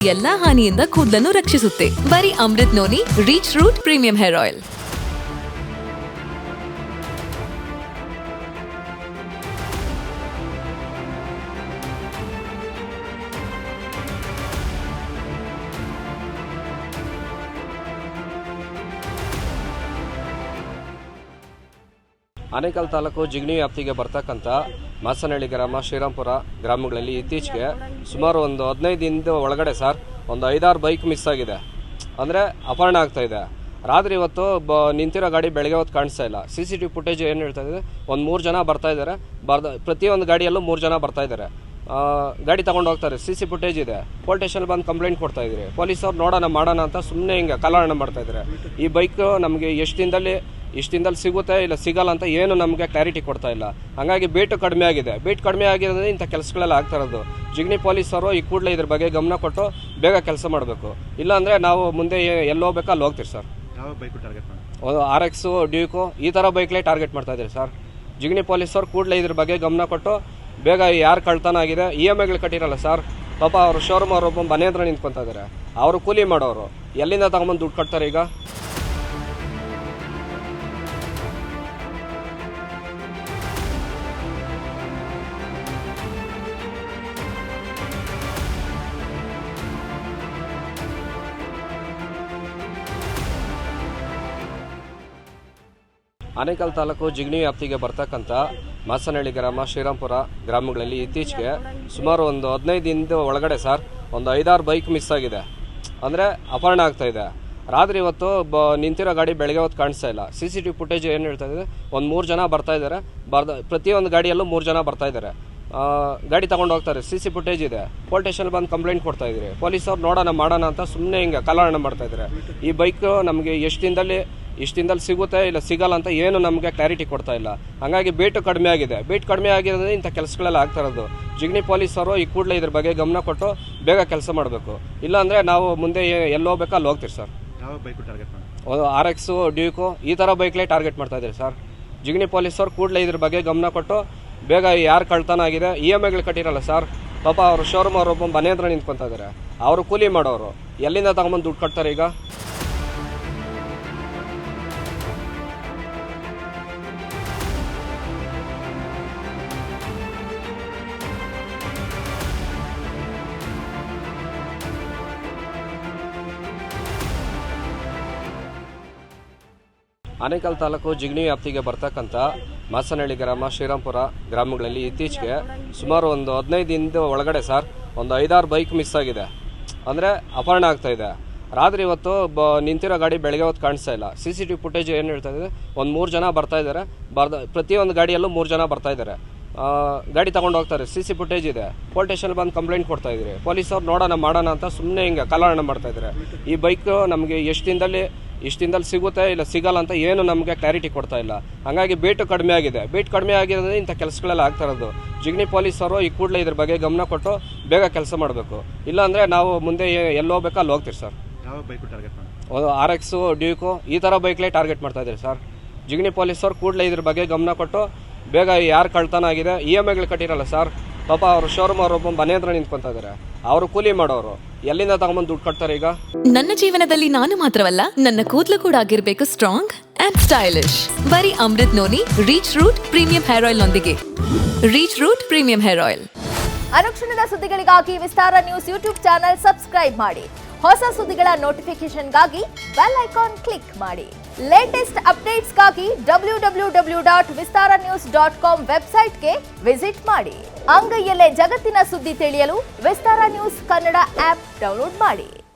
ಎಲ್ಲಾ ಹಾನಿಯಿಂದ ಕೂದಲನ್ನು ರಕ್ಷಿಸುತ್ತೆ. ಬರೀ Amrut noni reach root premium hair oil. Anekal taluk Jigani ವ್ಯಾಪ್ತಿಗೆ ಬರ್ತಕ್ಕಂಥ ಮಾಸನಹಳ್ಳಿ ಗ್ರಾಮ, ಶ್ರೀರಾಂಪುರ ಗ್ರಾಮಗಳಲ್ಲಿ ಇತ್ತೀಚೆಗೆ ಸುಮಾರು ಒಂದು 15 ದಿನದ ಒಳಗಡೆ ಒಂದು 5-6 ಬೈಕ್ ಮಿಸ್ ಆಗಿದೆ. ಅಂದರೆ ಅಪಹರಣ ಆಗ್ತಾ ಇದೆ. ರಾತ್ರಿ ಇವತ್ತು ನಿಂತಿರೋ ಗಾಡಿ ಬೆಳಗ್ಗೆ ಹೊತ್ತು ಕಾಣಿಸ್ತಾ ಇಲ್ಲ. CCTV ಫುಟೇಜ್ ಏನು ಹೇಳ್ತಾ ಇದೆ, ಒಂದು 3 ಜನ ಬರ್ತಾ ಇದ್ದಾರೆ. ಪ್ರತಿಯೊಂದು ಗಾಡಿಯಲ್ಲೂ 3 ಜನ ಬರ್ತಾ ಇದ್ದಾರೆ. ಗಾಡಿ ತಗೊಂಡು ಹೋಗ್ತಾರೆ. CC ಫುಟೇಜ್ ಇದೆ. ಪೊಲೀಸ್ ಸ್ಟೇಷನ್ ಬಂದು ಕಂಪ್ಲೇಂಟ್ ಕೊಡ್ತಾ ಇದ್ರಿ. ಪೊಲೀಸವ್ರು ನೋಡೋಣ ಮಾಡೋಣ ಅಂತ ಸುಮ್ಮನೆ ಹಿಂಗೆ ಕಾಲಹರಣ ಮಾಡ್ತಾ ಇದ್ದಾರೆ. ಈ ಬೈಕ್ ನಮಗೆ ಇಷ್ಟಿಂದಲ್ಲಿ ಸಿಗುತ್ತೆ ಇಲ್ಲ ಸಿಗಲ್ಲ ಅಂತ ಏನು ನಮಗೆ ಕ್ಲಾರಿಟಿ ಕೊಡ್ತಾ ಇಲ್ಲ. ಹಾಗಾಗಿ ಬೇಟು ಕಡಿಮೆ ಆಗಿದೆ. ಆಗಿರೋದ್ರಿಂದ ಇಂಥ ಕೆಲಸಗಳೆಲ್ಲ ಆಗ್ತಾ ಇರೋದು. ಜಿಗಣಿ ಪೊಲೀಸರು ಈ ಕೂಡಲೇ ಇದ್ರ ಬಗ್ಗೆ ಗಮನ ಕೊಟ್ಟು ಬೇಗ ಕೆಲಸ ಮಾಡಬೇಕು. ಇಲ್ಲಾಂದರೆ ನಾವು ಮುಂದೆ ಎಲ್ಲಿ ಹೋಗ್ಬೇಕು ಅಲ್ಲಿ ಹೋಗ್ತೀವಿ ಸರ್. ಯಾವ ಬೈಕ್ ಟಾರ್ಗೆಟ್ ಮಾಡಿ? RX, ಡ್ಯೂಕು ಈ ಥರ ಬೈಕ್ಲೇ ಟಾರ್ಗೆಟ್ ಮಾಡ್ತಾ ಇದ್ದೀರಿ ಸರ್. ಜಿಗಣಿ ಪೊಲೀಸರು ಕೂಡಲೇ ಇದ್ರ ಬಗ್ಗೆ ಗಮನ ಕೊಟ್ಟು ಬೇಗ ಯಾರು ಕಳ್ತನ ಆಗಿದೆ, EMIಗಳು ಕಟ್ಟಿರಲ್ಲ ಸರ್, ಪಾಪ ಅವರು ಶೋರೂಮ್ ಅವರೊಬ್ಬ ಮನೆ ಹತ್ರ ನಿಂತ್ಕೊತಾ ಇದ್ದಾರೆ. ಅವರು ಕೂಲಿ ಮಾಡೋರು ಎಲ್ಲಿಂದ ತಗೊಂಬಂದು ದುಡ್ಡು ಕಟ್ತಾರೆ ಈಗ? ಆನೇಕಲ್ ತಾಲೂಕು ಜಿಗಣಿ ವ್ಯಾಪ್ತಿಗೆ ಬರ್ತಕ್ಕಂಥ ಮಾಸನಹಳ್ಳಿ ಗ್ರಾಮ, ಶ್ರೀರಾಂಪುರ ಗ್ರಾಮಗಳಲ್ಲಿ ಇತ್ತೀಚೆಗೆ ಸುಮಾರು ಒಂದು 15 ದಿನದ ಒಳಗಡೆ ಒಂದು 5-6 ಬೈಕ್ ಮಿಸ್ ಆಗಿದೆ. ಅಂದರೆ ಅಪಹರಣ ಆಗ್ತಾ ಇದೆ. ರಾತ್ರಿ ಇವತ್ತು ನಿಂತಿರೋ ಗಾಡಿ ಬೆಳಗ್ಗೆ ಹೊತ್ತು ಕಾಣಿಸ್ತಾ ಇಲ್ಲ. CCTV ಫುಟೇಜ್ ಏನು ಹೇಳ್ತಾ ಇದೆ, ಒಂದು 3 ಜನ ಬರ್ತಾ ಇದ್ದಾರೆ. ಪ್ರತಿಯೊಂದು ಗಾಡಿಯಲ್ಲೂ 3 ಜನ ಬರ್ತಾ ಇದ್ದಾರೆ. ಗಾಡಿ ತಗೊಂಡು ಹೋಗ್ತಾರೆ. CC ಫುಟೇಜ್ ಇದೆ. ಪೊಲೀಸ್ ಸ್ಟೇಷನ್ ಬಂದು ಕಂಪ್ಲೇಂಟ್ ಕೊಡ್ತಾ ಇದ್ರಿ. ಪೊಲೀಸವ್ರು ನೋಡೋಣ ಮಾಡೋಣ ಅಂತ ಸುಮ್ಮನೆ ಹಿಂಗೆ ಕಾಲಹರಣ ಮಾಡ್ತಾ ಇದ್ದಾರೆ. ಈ ಬೈಕ್ ನಮಗೆ ಇಷ್ಟಿಂದಲ್ಲಿ ಸಿಗುತ್ತೆ ಇಲ್ಲ ಸಿಗಲ್ಲ ಅಂತ ಏನು ನಮಗೆ ಕ್ಲಾರಿಟಿ ಕೊಡ್ತಾ ಇಲ್ಲ. ಹಾಗಾಗಿ ಬೇಟು ಕಡಿಮೆ ಆಗಿದೆ. ಆಗಿರೋದ್ರಿಂದ ಇಂಥ ಕೆಲಸಗಳೆಲ್ಲ ಆಗ್ತಾ ಇರೋದು. ಜಿಗಣಿ ಪೊಲೀಸರು ಈ ಕೂಡಲೇ ಇದ್ರ ಬಗ್ಗೆ ಗಮನ ಕೊಟ್ಟು ಬೇಗ ಕೆಲಸ ಮಾಡಬೇಕು. ಇಲ್ಲಾಂದರೆ ನಾವು ಮುಂದೆ ಎಲ್ಲಿ ಹೋಗ್ಬೇಕು ಅಲ್ಲಿ ಹೋಗ್ತೀವಿ ಸರ್. ಯಾವ ಬೈಕ್ ಟಾರ್ಗೆಟ್ ಮಾಡಿ? RX, ಡ್ಯೂಕು ಈ ಥರ ಬೈಕ್ಲೇ ಟಾರ್ಗೆಟ್ ಮಾಡ್ತಾ ಇದ್ದೀರಿ ಸರ್. ಜಿಗಣಿ ಪೊಲೀಸರು ಕೂಡಲೇ ಇದ್ರ ಬಗ್ಗೆ ಗಮನ ಕೊಟ್ಟು ಬೇಗ ಯಾರು ಕಳ್ತನ ಆಗಿದೆ, EMIಗಳು ಕಟ್ಟಿರಲ್ಲ ಸರ್, ಪಾಪ ಅವರು ಶೋರೂಮ್ ಅವರೊಬ್ಬ ಮನೆ ಹತ್ರ ನಿಂತ್ಕೊತಾ ಇದ್ದಾರೆ. ಅವರು ಕೂಲಿ ಮಾಡೋರು ಎಲ್ಲಿಂದ ತಗೊಂಬಂದು ದುಡ್ಡು ಕಟ್ತಾರೆ ಈಗ? ಆನೇಕಲ್ ತಾಲೂಕು ಜಿಗಣಿ ವ್ಯಾಪ್ತಿಗೆ ಬರ್ತಕ್ಕಂಥ ಮಾಸನಹಳ್ಳಿ ಗ್ರಾಮ, ಶ್ರೀರಾಂಪುರ ಗ್ರಾಮಗಳಲ್ಲಿ ಇತ್ತೀಚೆಗೆ ಸುಮಾರು ಒಂದು 15 ದಿನದ ಒಳಗಡೆ ಒಂದು 5-6 ಬೈಕ್ ಮಿಸ್ ಆಗಿದೆ. ಅಂದರೆ ಅಪಹರಣ ಆಗ್ತಾ ಇದೆ. ರಾತ್ರಿ ಇವತ್ತು ನಿಂತಿರೋ ಗಾಡಿ ಬೆಳಗ್ಗೆ ಹೊತ್ತು ಕಾಣಿಸ್ತಾ ಇಲ್ಲ. CCTV ಫುಟೇಜ್ ಏನು ಹೇಳ್ತಾ ಇದೆ, ಒಂದು 3 ಜನ ಬರ್ತಾ ಇದ್ದಾರೆ. ಪ್ರತಿಯೊಂದು ಗಾಡಿಯಲ್ಲೂ 3 ಜನ ಬರ್ತಾ ಇದ್ದಾರೆ. ಗಾಡಿ ತಗೊಂಡು ಹೋಗ್ತಾರೆ. CC ಫುಟೇಜ್ ಇದೆ. ಪೊಲೀಸ್ ಸ್ಟೇಷನ್ ಬಂದು ಕಂಪ್ಲೇಂಟ್ ಕೊಡ್ತಾ ಇದ್ರಿ. ಪೊಲೀಸವ್ರು ನೋಡೋಣ ಮಾಡೋಣ ಅಂತ ಸುಮ್ಮನೆ ಹಿಂಗೆ ಕಾಲಹರಣ ಮಾಡ್ತಾ ಇದ್ದಾರೆ. ಈ ಬೈಕ್ ನಮಗೆ ಇಷ್ಟಿಂದಲ್ಲಿ ಸಿಗುತ್ತೆ ಇಲ್ಲ ಸಿಗಲ್ಲ ಅಂತ ಏನು ನಮಗೆ ಕ್ಲಾರಿಟಿ ಕೊಡ್ತಾ ಇಲ್ಲ. ಹಾಗಾಗಿ ಬೇಟು ಕಡಿಮೆ ಆಗಿದೆ. ಆಗಿರೋದ್ರಿಂದ ಇಂಥ ಕೆಲಸಗಳೆಲ್ಲ ಆಗ್ತಾ ಇರೋದು. ಜಿಗಣಿ ಪೊಲೀಸರು ಈ ಕೂಡಲೇ ಇದ್ರ ಬಗ್ಗೆ ಗಮನ ಕೊಟ್ಟು ಬೇಗ ಕೆಲಸ ಮಾಡಬೇಕು. ಇಲ್ಲಾಂದರೆ ನಾವು ಮುಂದೆ ಎಲ್ಲಿ ಹೋಗ್ಬೇಕು ಅಲ್ಲಿ ಹೋಗ್ತೀವಿ ಸರ್. ಯಾವ ಬೈಕ್ ಟಾರ್ಗೆಟ್ ಮಾಡಿ? RX, ಡ್ಯೂಕು ಈ ಥರ ಬೈಕ್ಲೇ ಟಾರ್ಗೆಟ್ ಮಾಡ್ತಾ ಇದ್ದೀರಿ ಸರ್. ಜಿಗಣಿ ಪೊಲೀಸರು ಕೂಡಲೇ ಇದ್ರ ಬಗ್ಗೆ ಗಮನ ಕೊಟ್ಟು ಬೇಗ ಯಾರು ಕಳ್ತನ ಆಗಿದೆ, EMIಗಳು ಕಟ್ಟಿರಲ್ಲ ಸರ್, ಪಾಪ ಅವರು ಶೋರೂಮ್ ಅವರೊಬ್ಬ ಮನೆ ಹತ್ರ ನಿಂತ್ಕೊತಾ ಇದ್ದಾರೆ. ಅವರು ಕೂಲಿ ಮಾಡೋರು ಎಲ್ಲಿಂದ ತಗೊಂಬಂದು ದುಡ್ಡು ಕಟ್ತಾರೆ ಈಗ? ನನ್ನ ಜೀವನದಲ್ಲಿ ನಾನು ಮಾತ್ರವಲ್ಲ, ನನ್ನ ಕೂದಲು ಕೂಡ ಆಗಿರ್ಬೇಕು ಸ್ಟ್ರಾಂಗ್ ಅಂಡ್ ಸ್ಟೈಲಿಶ್. ಬರೀ Amrut noni reach root premium hair oil ನೊಂದಿಗೆ. Reach root premium hair oil. ಅನುಕ್ಷಣದ ಸುದ್ದಿಗಳಿಗಾಗಿ Vistara news YouTube channel subscribe ಮಾಡಿ. ಹೊಸ ಸುದ್ದಿಗಳ ನೋಟಿಫಿಕೇಶನ್ಗಾಗಿ ಬೆಲ್ ಐಕಾನ್ ಕ್ಲಿಕ್ ಮಾಡಿ. ಲೇಟೆಸ್ಟ್ ಅಪ್ಡೇಟ್ಸ್ಗಾಗಿ www.vistaranews.com ವೆಬ್ಸೈಟ್ಗೆ ವಿಸಿಟ್ ಮಾಡಿ. ಅಂಗೈಯಲ್ಲೇ ಜಗತ್ತಿನ ಸುದ್ದಿ ತಿಳಿಯಲು Vistara news Kannada app download ಮಾಡಿ.